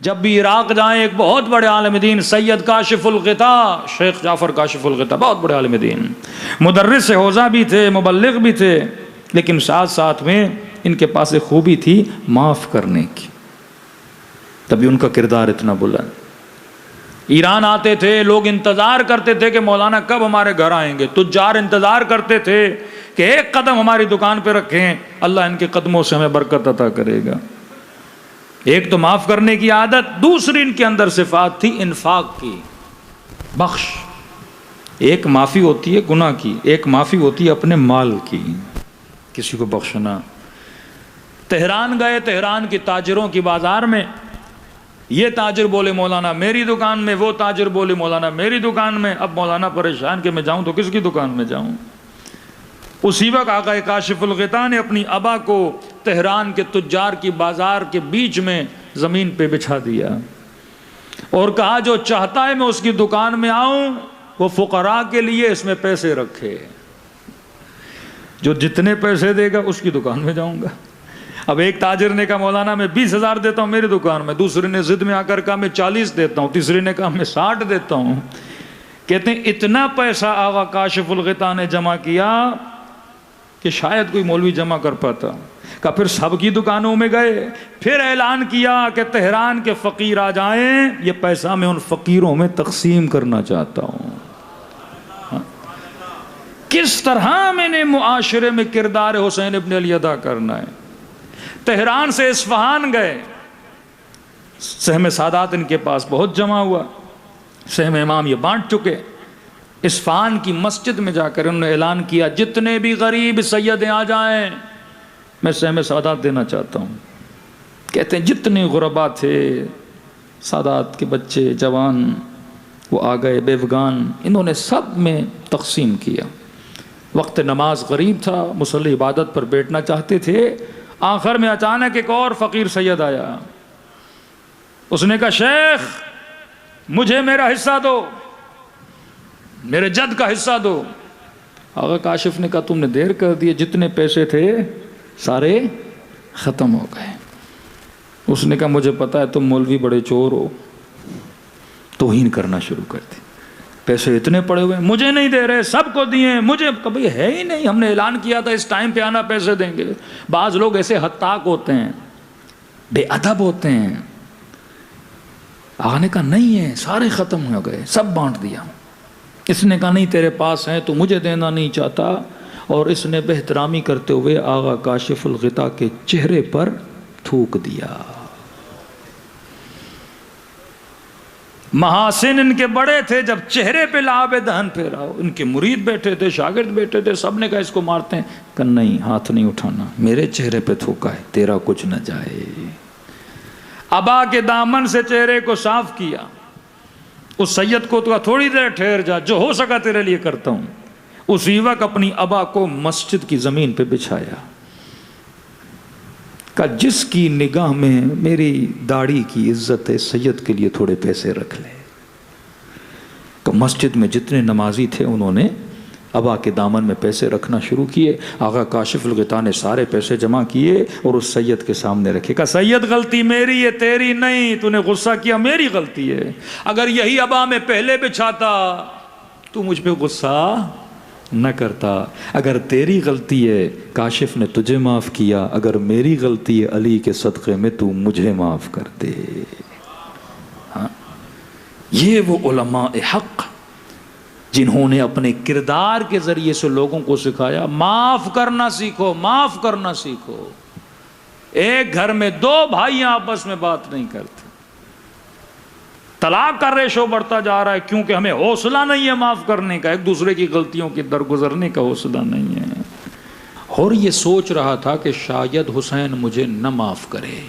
جب بھی عراق جائیں ایک بہت بڑے عالم دین سید کاشف الغطاء، شیخ جعفر کاشف الغطاء، بہت بڑے عالم دین، مدرس حوزہ بھی تھے، مبلغ بھی تھے، لیکن ساتھ ساتھ میں ان کے پاس ایک خوبی تھی معاف کرنے کی، تبھی ان کا کردار اتنا بلند۔ ایران آتے تھے، لوگ انتظار کرتے تھے کہ مولانا کب ہمارے گھر آئیں گے، تجار انتظار کرتے تھے کہ ایک قدم ہماری دکان پہ رکھیں، اللہ ان کے قدموں سے ہمیں برکت عطا کرے گا۔ ایک تو معاف کرنے کی عادت، دوسری ان کے اندر صفات تھی انفاق کی، بخش۔ ایک معافی ہوتی ہے گناہ کی، ایک معافی ہوتی ہے اپنے مال کی، کسی کو بخشنا۔ تہران گئے، تہران کی تاجروں کی بازار میں، یہ تاجر بولے مولانا میری دکان میں، وہ تاجر بولے مولانا میری دکان میں۔ اب مولانا پریشان کہ میں جاؤں تو کس کی دکان میں جاؤں؟ اسی وقت آقا کاشف الغطاء نے اپنی ابا کو تہران کے تجار کی بازار کے بیچ میں زمین پہ بچھا دیا اور کہا جو چاہتا ہے میں اس کی دکان میں آؤں وہ فقراء کے لیے اس میں پیسے رکھے، جو جتنے پیسے دے گا اس کی دکان میں جاؤں گا۔ اب ایک تاجر نے کہا مولانا میں 20,000 دیتا ہوں میری دکان میں، دوسرے نے ضد میں آ کر کہا میں 40 دیتا ہوں، تیسرے نے کہا میں 60 دیتا ہوں۔ کہتے ہیں اتنا پیسہ آقا کاشف الغطاء نے جمع کیا کہ شاید کوئی مولوی جمع کر پاتا۔ کہا پھر سب کی دکانوں میں گئے، پھر اعلان کیا کہ تہران کے فقیر آ جائیں، یہ پیسہ میں ان فقیروں میں تقسیم کرنا چاہتا ہوں۔ کس طرح میں نے معاشرے میں کردار حسین ابن علی ادا کرنا ہے۔ تہران سے اصفہان گئے، سہم سادات ان کے پاس بہت جمع ہوا، سہم امام یہ بانٹ چکے۔ اصفہان کی مسجد میں جا کر انہوں نے اعلان کیا جتنے بھی غریب سیدیں آ جائیں میں سہم سادات دینا چاہتا ہوں۔ کہتے ہیں جتنے غربا تھے، سادات کے بچے جوان، وہ آ گئے، بیوگان، انہوں نے سب میں تقسیم کیا۔ وقت نماز قریب تھا، مصلی عبادت پر بیٹھنا چاہتے تھے، آخر میں اچانک ایک اور فقیر سید آیا، اس نے کہا شیخ مجھے میرا حصہ دو، میرے جد کا حصہ دو۔ آقا کاشف نے کہا تم نے دیر کر دی، جتنے پیسے تھے سارے ختم ہو گئے۔ اس نے کہا مجھے پتا ہے تم مولوی بڑے چور ہو، توہین کرنا شروع کر دی، پیسے اتنے پڑے ہوئے مجھے نہیں دے رہے، سب کو دیے، مجھے کبھی ہے ہی نہیں، ہم نے اعلان کیا تھا اس ٹائم پہ آنا پیسے دیں گے۔ بعض لوگ ایسے ہتاک ہوتے ہیں، بے ادب ہوتے ہیں۔ آقا نے کہا نہیں ہے، سارے ختم ہو گئے، سب بانٹ دیا۔ اس نے کہا نہیں تیرے پاس ہیں تو مجھے دینا نہیں چاہتا، اور اس نے بہترامی کرتے ہوئے آقا کاشف الغطاء کے چہرے پر تھوک دیا۔ محاسن ان کے بڑے تھے، جب چہرے پہ لعاب دہن پھیرا، ان کے مرید بیٹھے تھے، شاگرد بیٹھے تھے، سب نے کہا اس کو مارتے ہیں، کہ نہیں ہاتھ نہیں اٹھانا، میرے چہرے پہ تھوکا ہے، تیرا کچھ نہ جائے۔ ابا کے دامن سے چہرے کو صاف کیا، اس سید کو تو تھوڑی دیر ٹھہر جا، جو ہو سکا تیرے لیے کرتا ہوں۔ اسی وقت اپنی ابا کو مسجد کی زمین پہ بچھایا، کہ جس کی نگاہ میں میری داڑھی کی عزت ہے سید کے لیے تھوڑے پیسے رکھ لے۔ تو مسجد میں جتنے نمازی تھے انہوں نے ابا کے دامن میں پیسے رکھنا شروع کیے۔ آقا کاشف الغطاء نے سارے پیسے جمع کیے اور اس سید کے سامنے رکھے، کہا سید غلطی میری ہے تیری نہیں، تو نے غصہ کیا میری غلطی ہے، اگر یہی ابا میں پہلے بچھاتا تو مجھ پہ غصہ نہ کرتا، اگر تیری غلطی ہے کاشف نے تجھے معاف کیا، اگر میری غلطی ہے علی کے صدقے میں تو مجھے معاف کر دے۔ ہاں، یہ وہ علماء حق جنہوں نے اپنے کردار کے ذریعے سے لوگوں کو سکھایا معاف کرنا سیکھو، معاف کرنا سیکھو۔ ایک گھر میں دو بھائیاں آپس میں بات نہیں کرتے، طلاق کا ریشو بڑھتا جا رہا ہے کیونکہ ہمیں حوصلہ نہیں ہے معاف کرنے کا، ایک دوسرے کی غلطیوں کی درگزرنے کا حوصلہ نہیں ہے۔ اور یہ سوچ رہا تھا کہ شاید حسین مجھے نہ معاف کرے،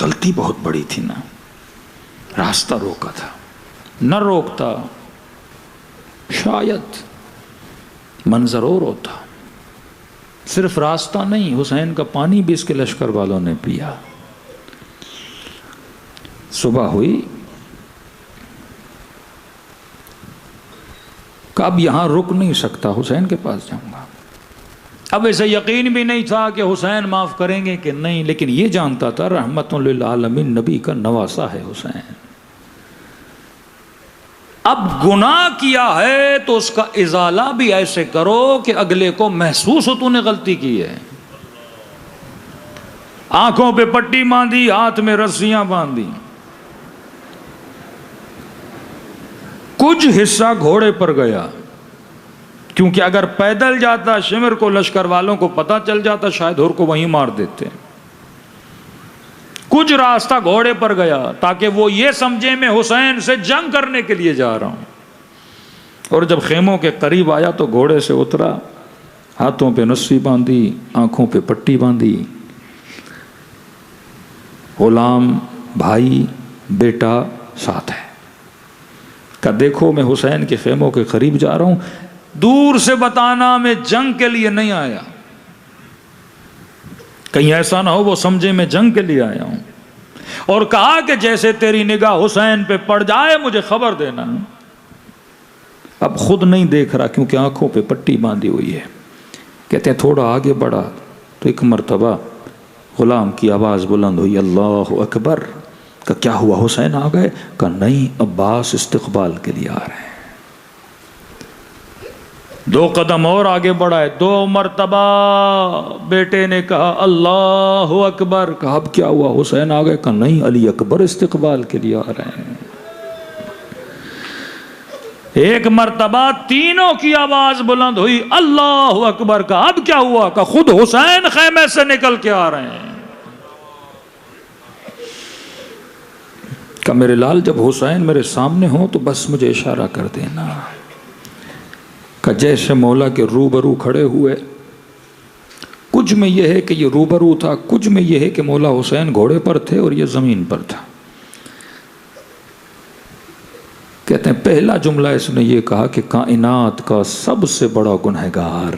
غلطی بہت بڑی تھی نا، راستہ روکا تھا، نہ روکتا شاید منظر اور ہوتا۔ صرف راستہ نہیں، حسین کا پانی بھی اس کے لشکر والوں نے پیا۔ صبح ہوئی، کہ اب یہاں رک نہیں سکتا، حسین کے پاس جاؤں گا۔ اب اسے یقین بھی نہیں تھا کہ حسین معاف کریں گے کہ نہیں، لیکن یہ جانتا تھا رحمت للعالمین نبی کا نواسا ہے حسین۔ اب گناہ کیا ہے تو اس کا ازالہ بھی ایسے کرو کہ اگلے کو محسوس ہو تو نے غلطی کی ہے۔ آنکھوں پہ پٹی باندھی، ہاتھ میں رسیاں باندھی، کچھ حصہ گھوڑے پر گیا، کیونکہ اگر پیدل جاتا شمر کو لشکر والوں کو پتہ چل جاتا شاید ہور کو وہیں مار دیتے۔ کچھ راستہ گھوڑے پر گیا تاکہ وہ یہ سمجھے میں حسین سے جنگ کرنے کے لیے جا رہا ہوں، اور جب خیموں کے قریب آیا تو گھوڑے سے اترا، ہاتھوں پہ رسی باندھی، آنکھوں پہ پٹی باندھی، غلام، بھائی، بیٹا ساتھ ہے، کہ دیکھو میں حسین کے خیموں کے قریب جا رہا ہوں، دور سے بتانا میں جنگ کے لیے نہیں آیا، کہیں ایسا نہ ہو وہ سمجھے میں جنگ کے لیے آیا ہوں، اور کہا کہ جیسے تیری نگاہ حسین پہ پڑ جائے مجھے خبر دینا۔ اب خود نہیں دیکھ رہا کیونکہ آنکھوں پہ پٹی باندھی ہوئی ہے۔ کہتے ہیں تھوڑا آگے بڑھا تو ایک مرتبہ غلام کی آواز بلند ہوئی، اللہ اکبر، کہ کیا ہوا حسین آ گئے؟ کہ نہیں، عباس استقبال کے لیے آ رہے ہیں۔ دو قدم اور آگے بڑھائے، دو مرتبہ بیٹے نے کہا اللہ اکبر، کہا اب کیا ہوا حسین آ گئے؟ کہ نہیں، علی اکبر استقبال کے لیے آ رہے ہیں۔ ایک مرتبہ تینوں کی آواز بلند ہوئی، اللہ اکبر، کہا اب کیا ہوا؟ کہ خود حسین خیمے سے نکل کے آ رہے ہیں۔ کہ میرے لال جب حسین میرے سامنے ہوں تو بس مجھے اشارہ کر دینا، کہ جیسے مولا کے روبرو کھڑے ہوئے۔ کچھ میں یہ ہے کہ یہ روبرو تھا، کچھ میں یہ ہے کہ مولا حسین گھوڑے پر تھے اور یہ زمین پر تھا۔ کہتے ہیں پہلا جملہ اس نے یہ کہا کہ کائنات کا سب سے بڑا گنہگار،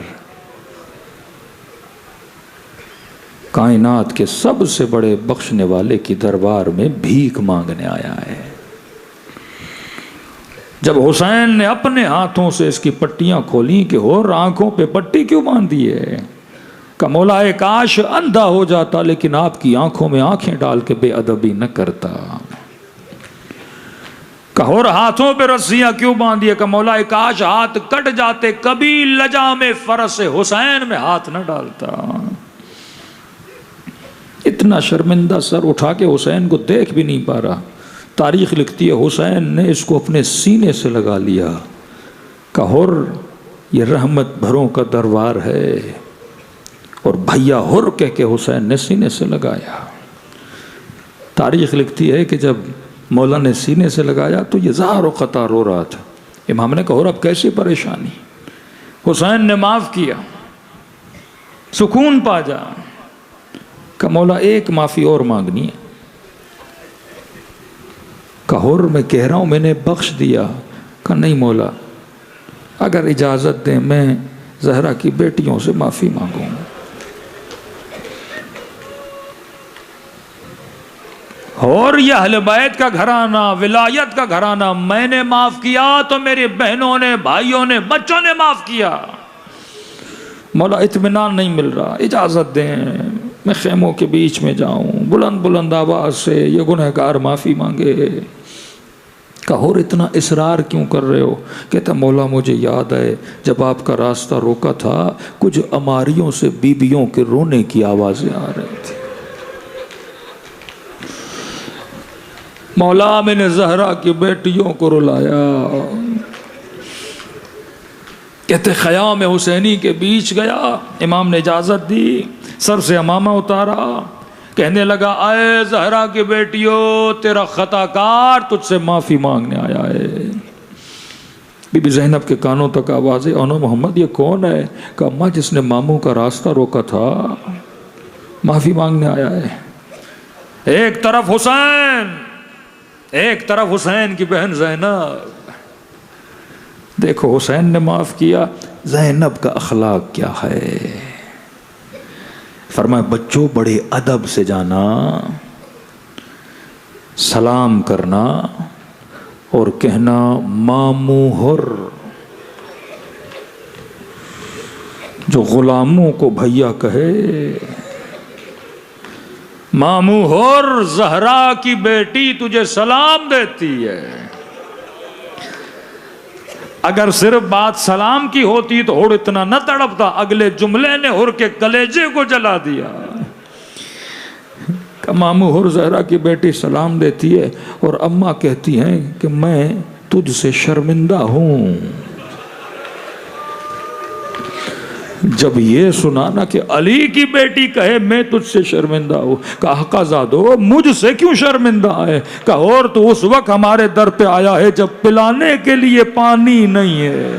کائنات کے سب سے بڑے بخشنے والے کی دربار میں بھیک مانگنے آیا ہے۔ جب حسین نے اپنے ہاتھوں سے اس کی پٹیاں کھولیں کہ اور آنکھوں پہ پٹی کیوں باندھی ہے؟ کہ مولا کاش اندھا ہو جاتا لیکن آپ کی آنکھوں میں آنکھیں ڈال کے بے ادبی نہ کرتا۔ کہ اور ہاتھوں پہ رسیاں کیوں باندھی ہے؟ کہ مولا کاش ہاتھ کٹ جاتے، کبھی لجام فرس حسین میں ہاتھ نہ ڈالتا۔ اتنا شرمندہ سر اٹھا کے حسین کو دیکھ بھی نہیں پا رہا۔ تاریخ لکھتی ہے حسین نے اس کو اپنے سینے سے لگا لیا، کہ ہر یہ رحمت بھروں کا دربار ہے، اور بھیا ہر کہہ کے حسین نے سینے سے لگایا۔ تاریخ لکھتی ہے کہ جب مولا نے سینے سے لگایا تو یہ زار و قطار رو رہا تھا۔ امام نے کہا اور اب کیسی پریشانی؟ حسین نے معاف کیا، سکون پا جا۔ کہ مولا ایک معافی اور مانگنی ہے۔ کہ اور میں کہہ رہا ہوں میں نے بخش دیا۔ کہ نہیں مولا، اگر اجازت دیں میں زہرا کی بیٹیوں سے معافی مانگوں۔ اور یہ اہل بیت کا گھرانہ، ولایت کا گھرانہ میں نے معاف کیا تو میری بہنوں نے، بھائیوں نے، بچوں نے معاف کیا۔ مولا اطمینان نہیں مل رہا، اجازت دیں میں خیموں کے بیچ میں جاؤں، بلند بلند آواز سے یہ گنہگار معافی مانگے۔ کہ اور اتنا اصرار کیوں کر رہے ہو؟ کہتا مولا مجھے یاد ہے جب آپ کا راستہ روکا تھا کچھ اماریوں سے بیبیوں کے رونے کی آوازیں آ رہی تھی، مولا میں نے زہرا کی بیٹیوں کو رلایا۔ کہتے خیام حسینی کے بیچ گیا، امام نے اجازت دی، سر سے امامہ اتارا، کہنے لگا اے زہرا کی بیٹیوں تیرا خطا کار تجھ سے معافی مانگنے آیا ہے۔ بی بی زینب کے کانوں تک آوازیں، انو محمد یہ کون ہے؟ کہ اماں جس نے ماموں کا راستہ روکا تھا معافی مانگنے آیا ہے۔ ایک طرف حسین، ایک طرف حسین کی بہن زینب۔ دیکھو حسین نے معاف کیا، زینب کا اخلاق کیا ہے۔ فرمایا بچوں بڑے ادب سے جانا، سلام کرنا اور کہنا ماموں ہر۔ جو غلاموں کو بھیا کہے. ماموں ہور زہرا کی بیٹی تجھے سلام دیتی ہے. اگر صرف بات سلام کی ہوتی تو ہور اتنا نہ تڑپتا. اگلے جملے نے ہور کے کلیجے کو جلا دیا. کہ ماموں ہور زہرا کی بیٹی سلام دیتی ہے اور اماں کہتی ہیں کہ میں تجھ سے شرمندہ ہوں. جب یہ سنا نا کہ علی کی بیٹی کہے میں تجھ سے شرمندہ ہوں, کہا آقا زادو مجھ سے کیوں شرمندہ ہے؟ کہا اور تو اس وقت ہمارے در پہ آیا ہے جب پلانے کے لیے پانی نہیں ہے,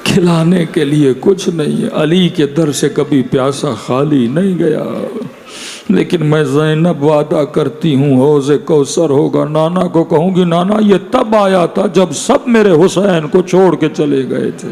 کھلانے کے لیے کچھ نہیں ہے. علی کے در سے کبھی پیاسا خالی نہیں گیا. لیکن میں زینب وعدہ کرتی ہوں حوض کوثر ہوگا. نانا کو کہوں گی نانا یہ تب آیا تھا جب سب میرے حسین کو چھوڑ کے چلے گئے تھے.